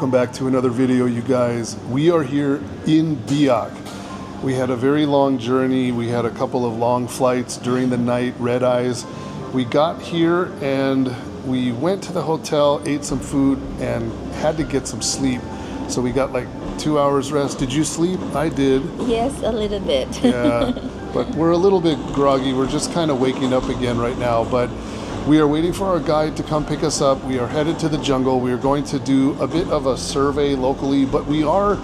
welcome back to another video, you guys. We are here in Biak. We had a very long journey. We had a couple of long flights during the night, red eyes. We got here and we went to the hotel, ate some food, and had to get some sleep. So we got like 2 hours rest. Did you sleep? I did. Yes, a little bit. Yeah, but we're a little bit groggy. We're just kind of waking up again right now. But we are waiting for our guide to come pick us up. We are headed to the jungle. We are going to do a bit of a survey locally, but we are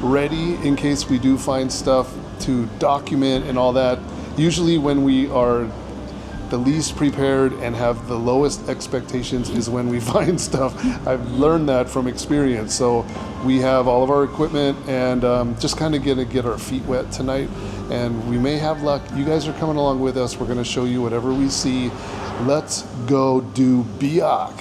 ready in case we do find stuff to document and all that. Usually when we are the least prepared and have the lowest expectations is when we find stuff. I've learned that from experience. So we have all of our equipment and just kind of gonna get our feet wet tonight, and we may have luck. You guys are coming along with us. We're gonna show you whatever we see. Let's go do Biak.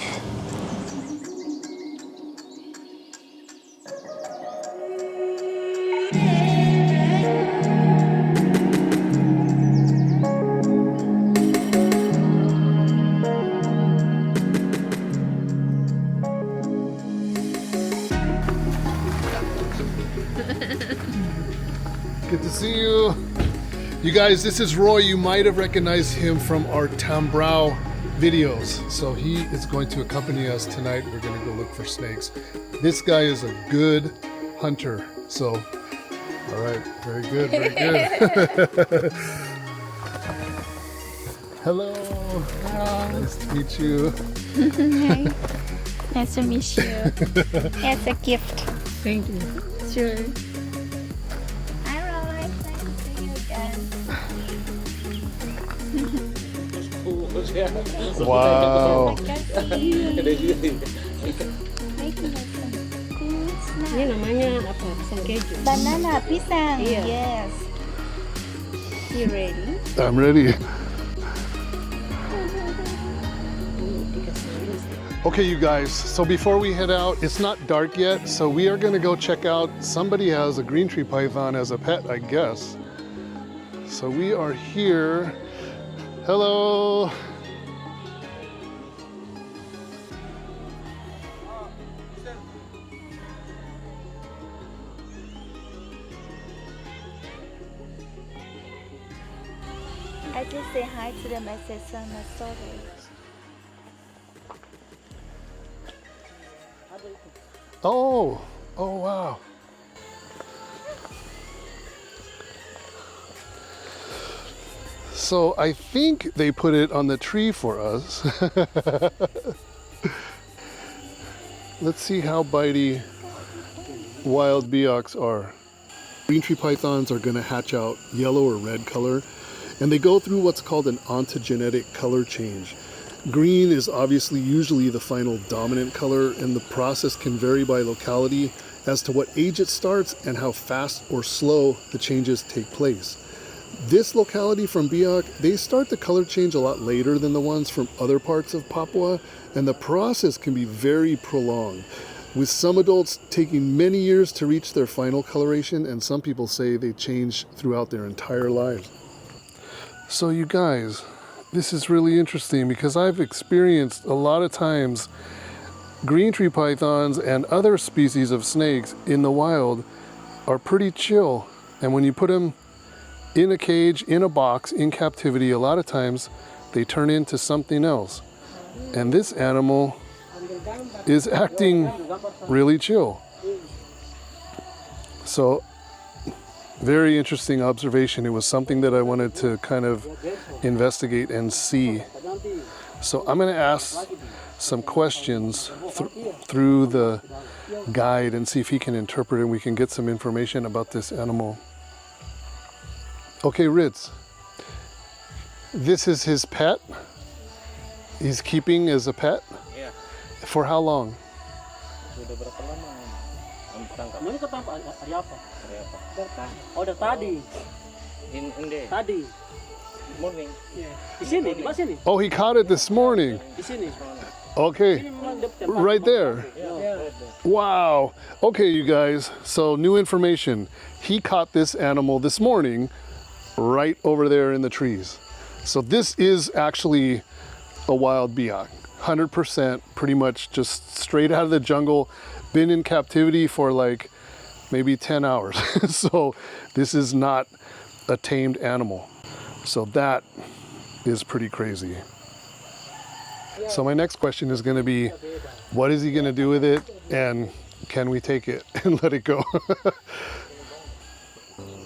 Good to see you. You guys, this is Roy. You might have recognized him from our Tambrau videos. So he is going to accompany us tonight. We're going to go look for snakes. This guy is a good hunter. So, all right, very good, very good. Hello. Hello. Nice to meet you. Hi. Nice to meet you. It's a gift. Thank you. Sure. Hi, Roy. Nice to see you again. Wow. I can see you. Making some good Ini snack. namanya apa? Pisang keju. Banana pisang. Iya. Yes. You ready? I'm ready. Okay, you guys, so before we head out, it's not dark yet, so we are gonna go check out, somebody has a green tree python as a pet, I guess. So we are here. Hello. I just say hi to them. I said, son, my story. Oh, oh wow. So I think they put it on the tree for us. Let's see how bitey wild biaks are. Green tree pythons are gonna hatch out yellow or red color, and they go through what's called an ontogenetic color change. Green is obviously usually the final dominant color, and the process can vary by locality as to what age it starts and how fast or slow the changes take place. This locality from Biak, they start the color change a lot later than the ones from other parts of Papua, and the process can be very prolonged, with some adults taking many years to reach their final coloration, and some people say they change throughout their entire lives. So you guys, this is really interesting because I've experienced a lot of times green tree pythons and other species of snakes in the wild are pretty chill. And when you put them in a cage, in a box, in captivity, a lot of times they turn into something else. And this animal is acting really chill. So, very interesting observation. It was something that I wanted to kind of investigate and see. So I'm going to ask some questions through the guide and see if he can interpret it and we can get some information about this animal. Okay, Ritz. This is his pet? He's keeping as a pet? Iya. For how long? Sudah berapa lama Om tangkap? Ini ketangkap hari apa? Hari apa? Oh, udah tadi. Ini Tadi. morning. Di sini, di mana sini? Oh, he caught it this morning. Di sini. Okay, right there. Yeah. Wow. Okay, you guys, so new information. He caught this animal this morning right over there in the trees. So this is actually a wild biak. 100% pretty much just straight out of the jungle, been in captivity for like maybe 10 hours. So this is not a tamed animal. So that is pretty crazy. So my next question is going to be, what is he going to do with it, and can we take it and let it go?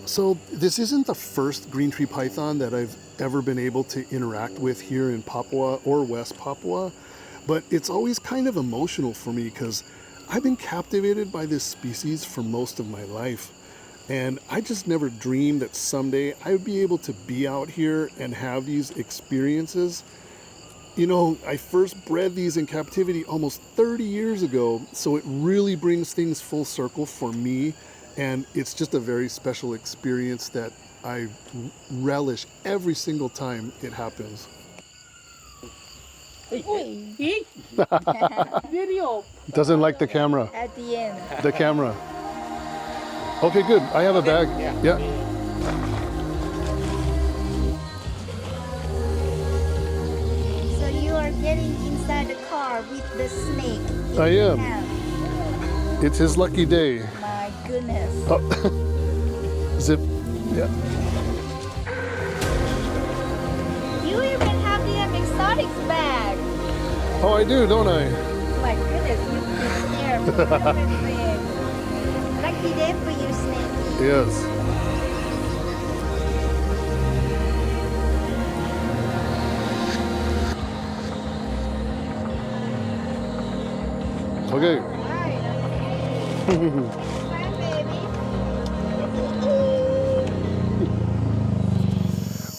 So this isn't the first green tree python that I've ever been able to interact with here in Papua or West Papua, but it's always kind of emotional for me because I've been captivated by this species for most of my life. And I just never dreamed that someday I would be able to be out here and have these experiences. You know, I first bred these in captivity almost 30 years ago, so it really brings things full circle for me, and it's just a very special experience that I relish every single time it happens. Video. Doesn't like the camera. At the end. The camera. Okay, good. I have a bag. Yeah. So you are getting inside the car with the snake. in I your am. hand. It's his lucky day. My goodness. Oh. Zip. Yeah. You even have the exotics bag. Oh, I do, don't I? My goodness, you fit there perfectly. Lucky day for you, snake. Yes. Okay.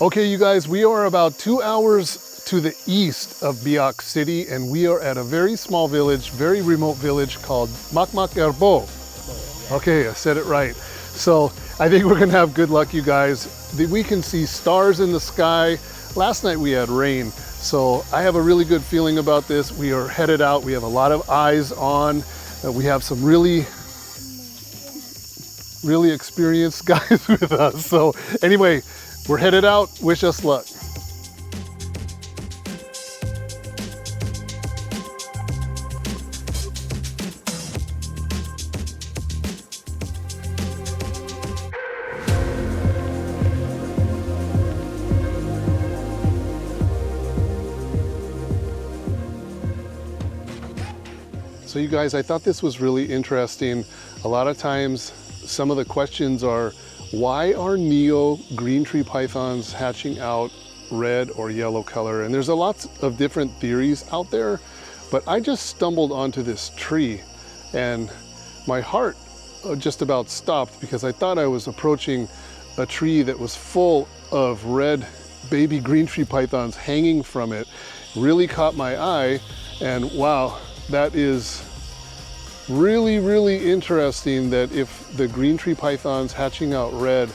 Okay, you guys, we are about 2 hours to the east of Biak City, and we are at a very small village, very remote village called Makmak Erbo. Okay, I said it right. So I think we're gonna have good luck, you guys. We can see stars in the sky. Last night we had rain, so I have a really good feeling about this. We are headed out. We have a lot of eyes on. We have some really experienced guys with us. So anyway, we're headed out. Wish us luck. So you guys, I thought this was really interesting. A lot of times, some of the questions are, why are Neo green tree pythons hatching out red or yellow color? And there's a lot of different theories out there, but I just stumbled onto this tree and my heart just about stopped because I thought I was approaching a tree that was full of red baby green tree pythons hanging from it. Really caught my eye, and wow, that is really interesting that if the green tree pythons hatching out red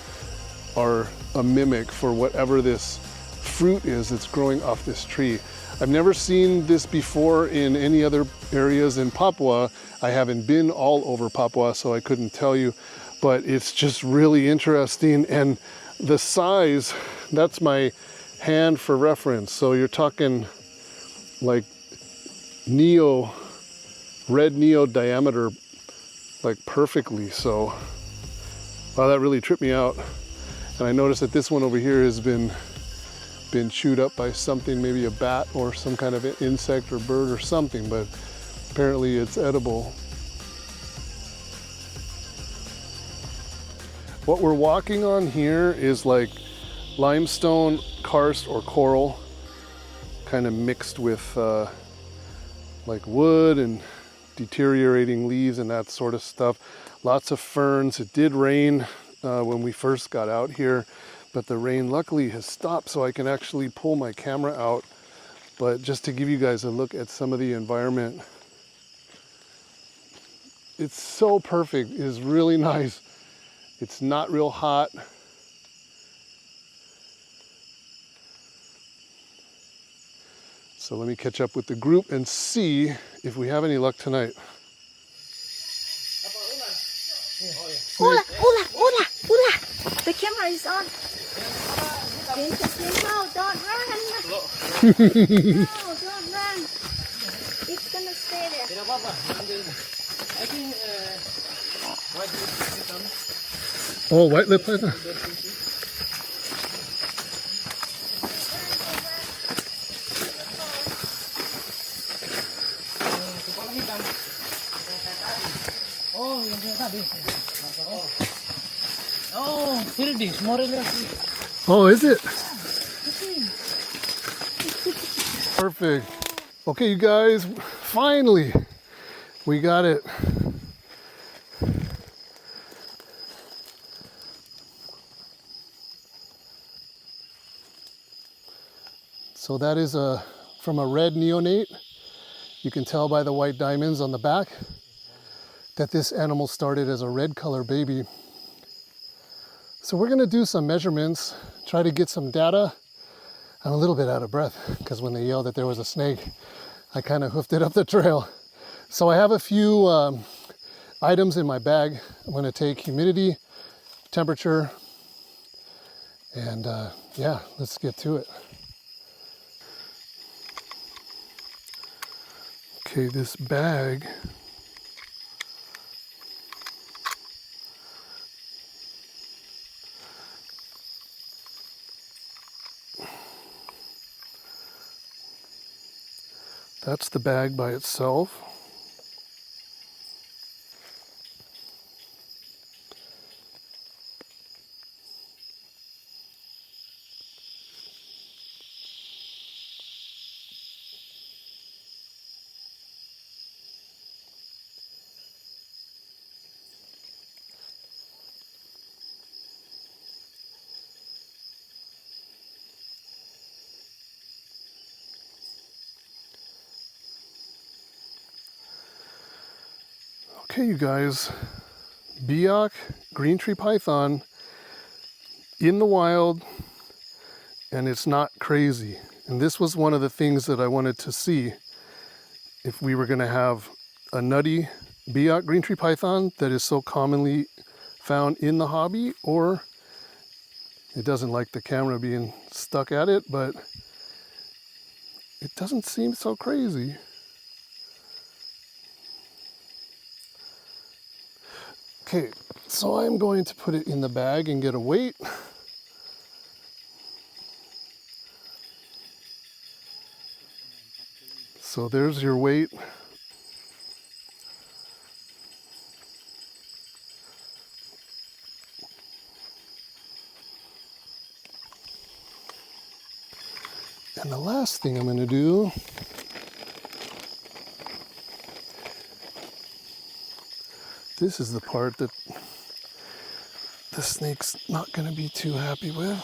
are a mimic for whatever this fruit is that's growing off this tree. I've never seen this before in any other areas in Papua. I haven't been all over Papua, so I couldn't tell you, but it's just really interesting. And the size, that's my hand for reference. So you're talking like red Neo diameter, like perfectly. So, wow, that really tripped me out. And I noticed that this one over here has been chewed up by something, maybe a bat or some kind of insect or bird or something, but apparently it's edible. What we're walking on here is like limestone, karst, or coral, kind of mixed with like wood and deteriorating leaves and that sort of stuff. Lots of ferns. It did rain when we first got out here, but the rain luckily has stopped, so I can actually pull my camera out. But just to give you guys a look at some of the environment, it's so perfect. It is really nice. It's not real hot. So let me catch up with the group and see if we have any luck tonight. Ula! The camera is on. Don't run. No, don't run. Oh, white-lip python. Oh, here it is. More or less. Oh, is it? Perfect. Okay, you guys, finally, we got it. So that is from a red neonate. You can tell by the white diamonds on the back that this animal started as a red color baby. So we're gonna do some measurements, try to get some data. I'm a little bit out of breath because when they yelled that there was a snake, I kind of hoofed it up the trail. So I have a few items in my bag. I'm gonna take humidity, temperature, and yeah, let's get to it. Okay, this bag that's the bag by itself. Okay, you guys, Biak green tree python in the wild, and it's not crazy. And this was one of the things that I wanted to see, if we were gonna have a nutty Biak green tree python that is so commonly found in the hobby, or it doesn't like the camera being stuck at it, but it doesn't seem so crazy. Okay, so I'm going to put it in the bag and get a weight. So there's your weight. And the last thing I'm going to do this is the part that the snake's not going to be too happy with.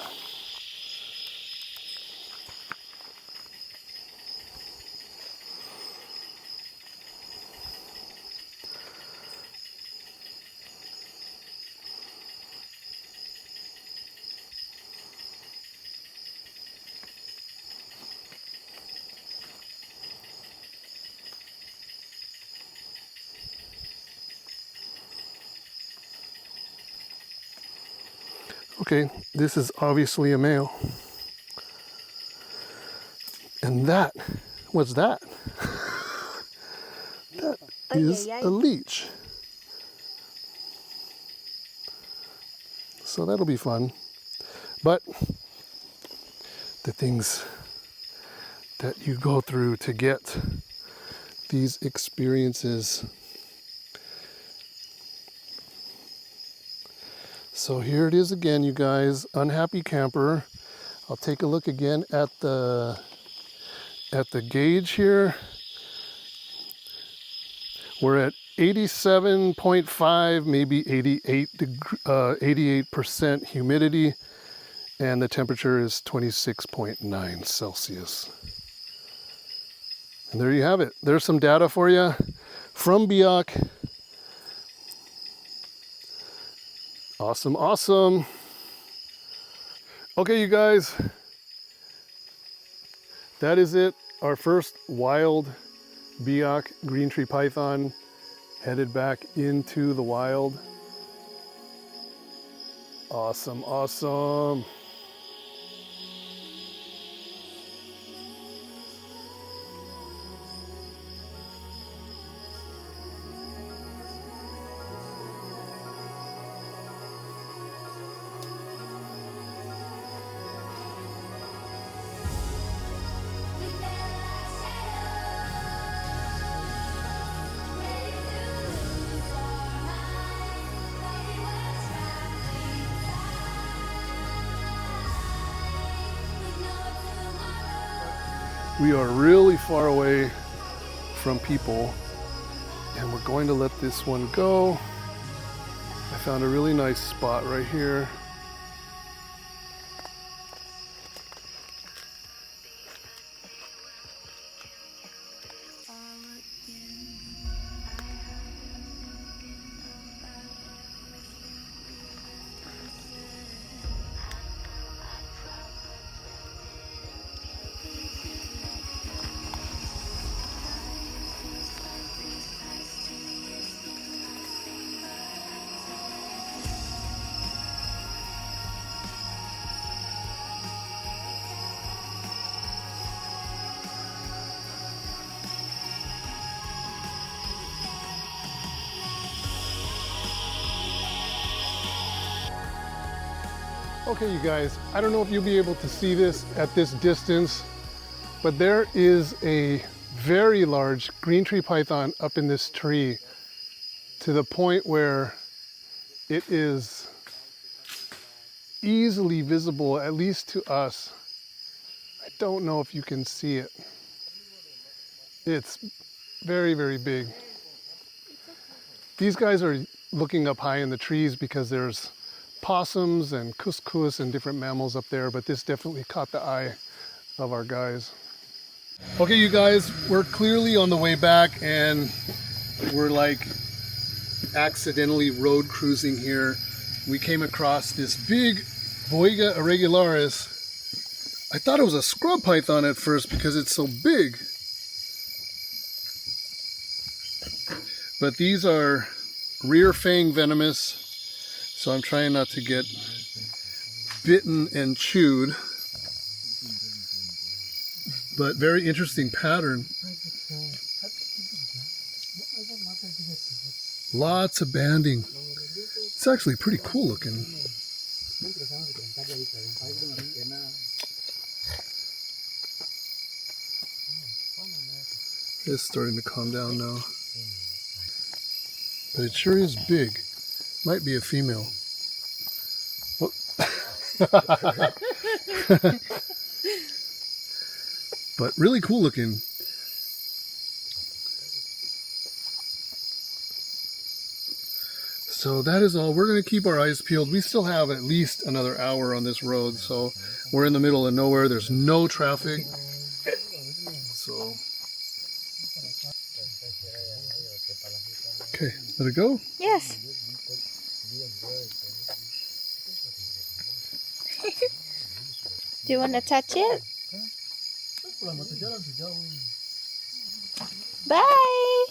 Okay, this is obviously a male. And that, what's that? That is a leech. So that'll be fun. But the things that you go through to get these experiences. So here it is again, you guys, unhappy camper. I'll take a look again at the gauge here. We're at 87.5, maybe 88% humidity, and the temperature is 26.9 Celsius. And there you have it. There's some data for you from Biak. Awesome, awesome. Okay, you guys, that is it. Our first wild Biak green tree python headed back into the wild. Awesome, awesome. We are really far away from people, and we're going to let this one go. I found a really nice spot right here. Okay, you guys, I don't know if you'll be able to see this at this distance, but there is a very large green tree python up in this tree to the point where it is easily visible, at least to us. I don't know if you can see it. It's very, very big. These guys are looking up high in the trees because there's possums and cuscus and different mammals up there, but this definitely caught the eye of our guys. Okay, you guys, we're clearly on the way back, and we're like accidentally road cruising here. We came across this big Boiga irregularis. I thought it was a scrub python at first because it's so big. But these are rear fang venomous, so I'm trying not to get bitten and chewed. But very interesting pattern. Lots of banding. It's actually pretty cool looking. It's starting to calm down now. But it sure is big. Might be a female. Well, but really cool looking. So that is all. We're going to keep our eyes peeled. We still have at least another hour on this road. So we're in the middle of nowhere. There's no traffic. So, okay, let it go. Yes. Do you want to touch it? Bye.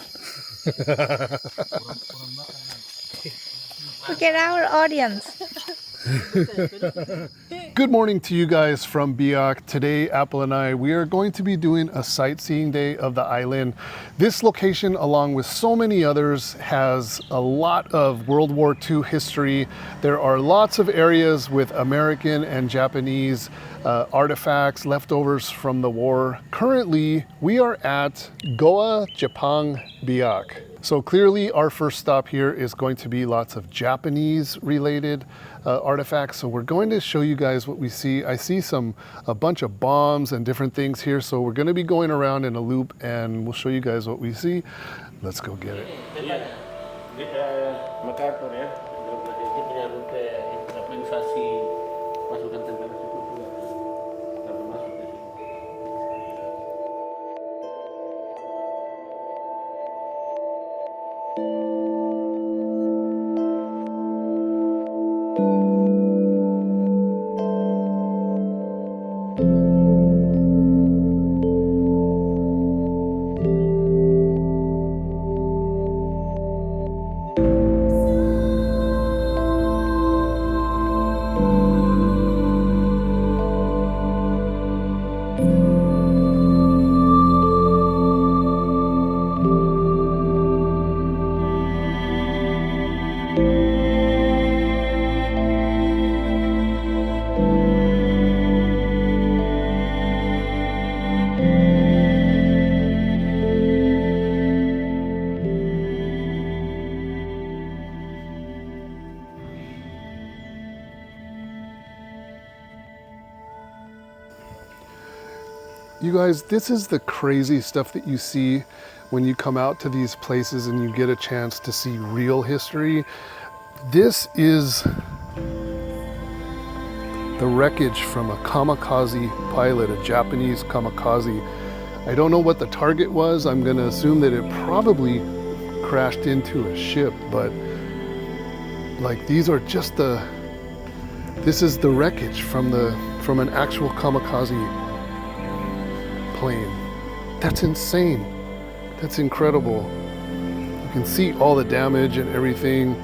Look at our audience. Good morning to you guys from Biak. Today, Apple and I, we are going to be doing a sightseeing day of the island. This location, along with so many others, has a lot of World War II history. There are lots of areas with American and Japanese artifacts, leftovers from the war. Currently, we are at Goa Jepang Biak. So clearly our first stop here is going to be lots of Japanese related artifacts. So we're going to show you guys what we see. I see a bunch of bombs and different things here. So we're going to be going around in a loop and we'll show you guys what we see. Let's go get it. MacArthur ya, dia punya rute improvisasi pasukan tentara sekutu sampai masuk ke sini. You guys, this is the crazy stuff that you see when you come out to these places and you get a chance to see real history. This is the wreckage from a kamikaze pilot, a Japanese kamikaze. I don't know what the target was. I'm gonna assume that it probably crashed into a ship, but like these are just this is the wreckage from an actual kamikaze plane. That's insane. That's incredible. You can see all the damage and everything.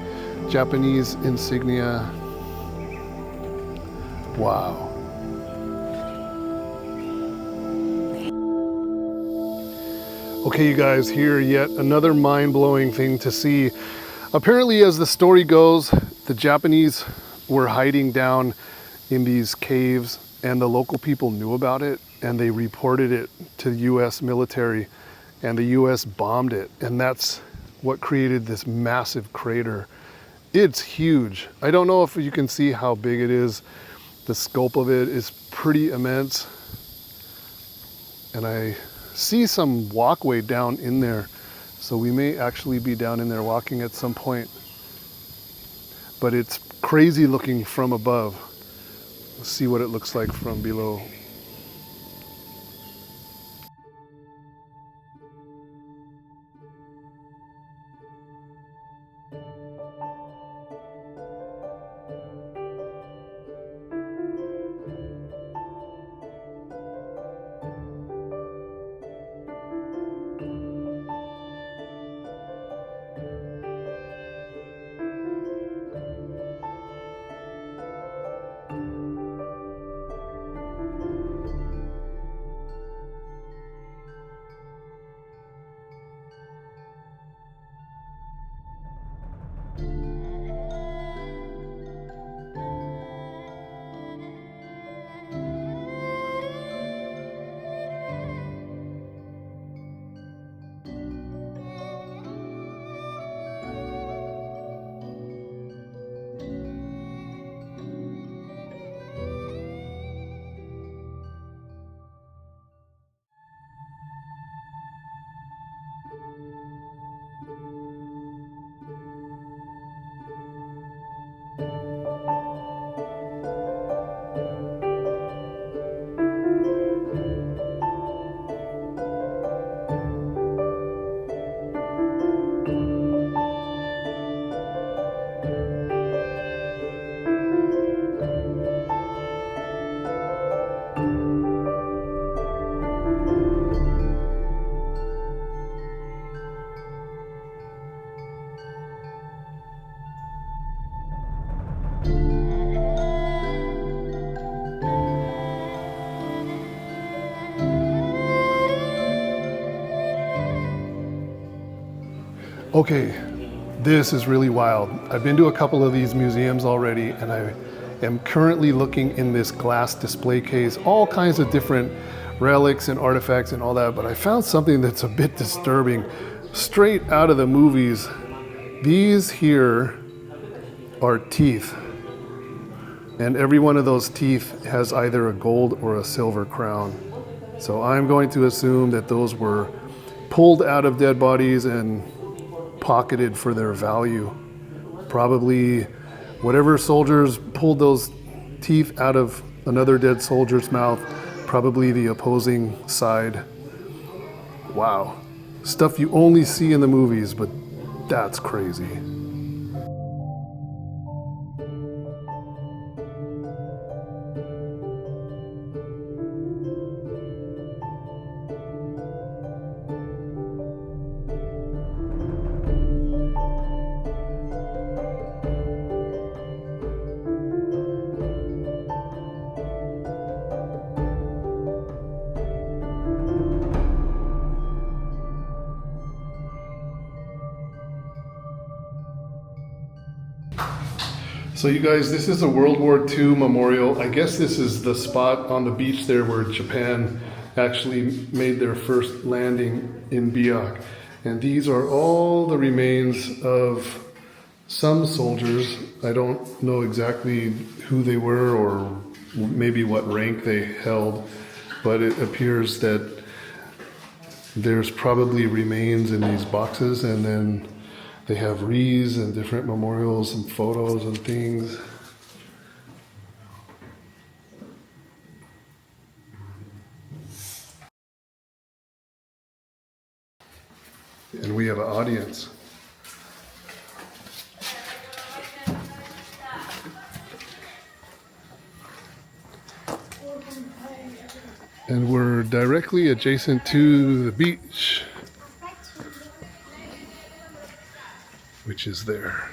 Japanese insignia. Wow. Okay, you guys, here yet another mind-blowing thing to see. Apparently, as the story goes, the Japanese were hiding down in these caves and the local people knew about it and they reported it to the US military and the US bombed it, and that's what created this massive crater. It's huge. I don't know if you can see how big it is. The scope of it is pretty immense. And I see some walkway down in there. So we may actually be down in there walking at some point. But it's crazy looking from above. Let's see what it looks like from below. Okay, this is really wild. I've been to a couple of these museums already, and I am currently looking in this glass display case, all kinds of different relics and artifacts and all that, but I found something that's a bit disturbing. Straight out of the movies, these here are teeth. And every one of those teeth has either a gold or a silver crown. So I'm going to assume that those were pulled out of dead bodies and pocketed for their value. Probably whatever soldiers pulled those teeth out of another dead soldier's mouth, probably the opposing side. Wow. Stuff you only see in the movies, but that's crazy. So you guys, this is a World War II memorial. I guess this is the spot on the beach there where Japan actually made their first landing in Biak. And these are all the remains of some soldiers. I don't know exactly who they were or maybe what rank they held, but it appears that there's probably remains in these boxes, and then they have wreaths and different memorials and photos and things. And we have an audience. And we're directly adjacent to the beach, which is there.